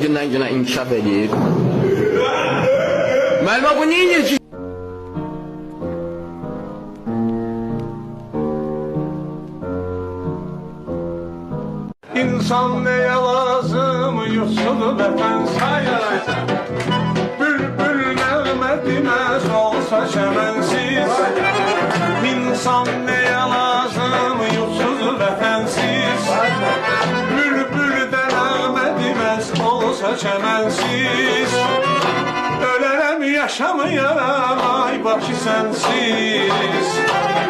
gündən-günə inkişaf edir. Müəllimə, bu nə edir ki? İnsan neye lazım, yutsuz vətən sayaraysa. Bülbül nəğmə deməz olsa çəmənsiz. İnsan neye lazım, yutsuz vətənsiz. Bülbül də nəğmə deməz olsa çəmənsiz. Ölərəm yaşamayaram, ay başı sənsiz.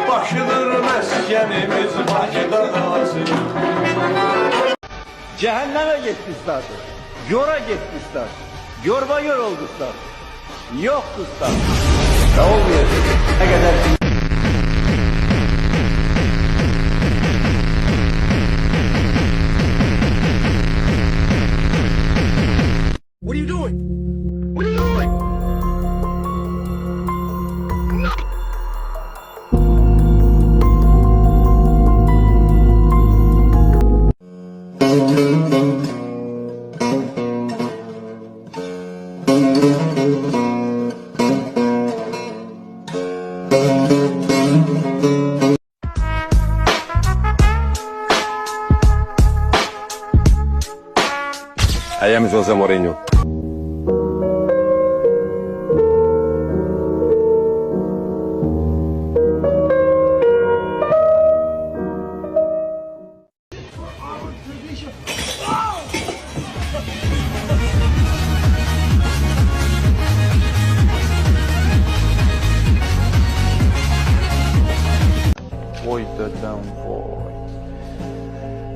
Başıdır məskənimiz, Bakıda qalsın. Cehenneme gitmişler. Yora gitmişler. Yorba yor olmuşlar. Yok kızlar. Ne olmuyor? Ne kadar... What are you doing? What are you doing? I am Jose Mourinho. Voy dedem voy.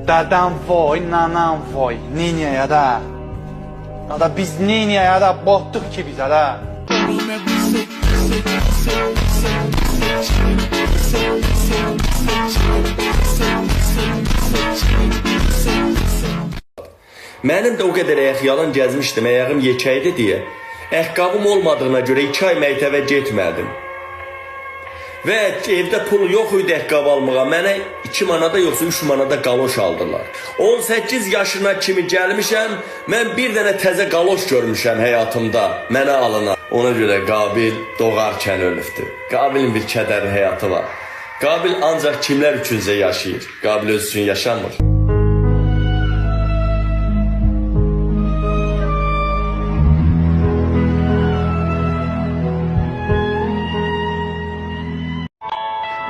Dedem voy, nanem voy. Niye ya da? Ya da biz niye ya da battık ki bize da? Mənim də o qədər ayaqyalan gəzmişdim, ayağım yekəydi deyə. Ayaqqabım olmadığına görə 2 ay məktəbə getmədim. Və evdə pul yox idi ayaqqabı almağa. Mənə 2 manada yoxsa 3 manada qaloş aldılar. 18 yaşına kimi gəlmişəm, mən bir dənə təzə qaloş görmüşəm həyatımda, mənə alınan. Ona görə Qabil doğarkən ölübdür. Qabilin bir kədərli həyatı var. Qabil ancaq kimlər üçüncə yaşayır? Qabil öz üçün yaşamır.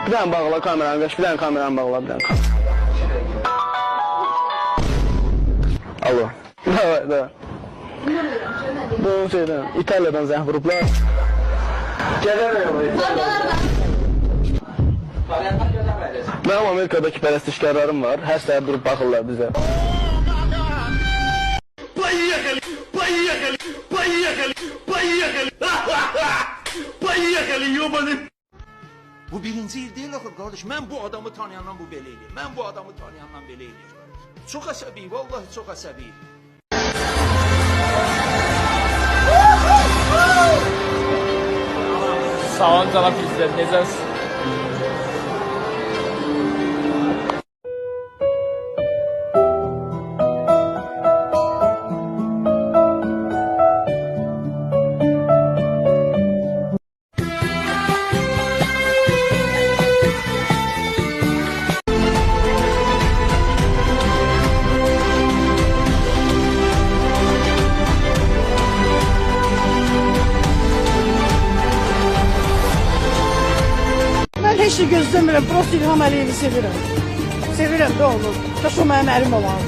Bir tane bağla kameranı, bir tane kameranı bağla, bir tane kameranı. Alo. Da. Bu şeyden, İtalya'dan zəng vurublar. Benim Amerika'daki pərəstişkarlarım var, hər səhər durup baxırlar bizə. Поехали, ёбаный! Bu birinci il deyil axı qardaş. Mən bu adamı tanıyandan bu belə eləyir. Mən bu adamı tanıyandan belə eləyir. Çox əsəbi, vallahi çox əsəbi. Sağ olun cənab prezident, necəsiz? Heç şey gözləmirəm, prosto İlham Əliyevi sevirəm. Sevirəm də olur. Daş o mənim ərim olan.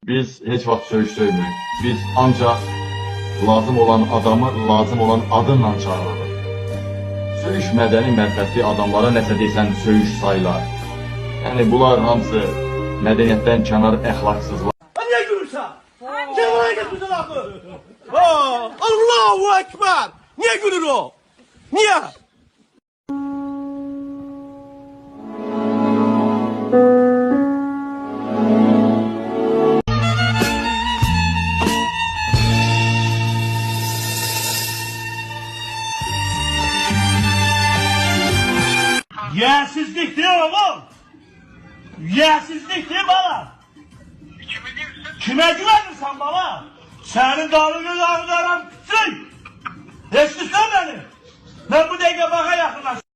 Biz heç vaxt söyüş söymürük. Biz ancaq lazım olan adamı lazım olan adınla çağırırıq. Söyüş mədəni mərfətli adamlara nəsə desən söyüş sayılar. Yəni bunlar hamısı mədəniyyətdən kənar əxlaqsızlar. Niye gülürsən? Kim var getmişsin axı? Allahu Ekber! Niye gülür o? Niye? Yersizliktir oğlum. Yersizliktir bana. Kime güvenirsen bana? Senin dalını dağılarım. Eşlisin beni. Ben bu denge baka yakınlaştım.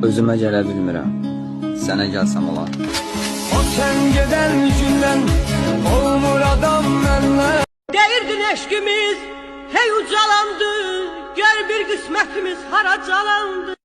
Özümə gələ bilmirəm. Sənə gəlsəm olar. O sen giden günden olmur adam benle. Deyirdin eşkimiz hey ucalandı. Gör bir kısmetimiz haracalandı.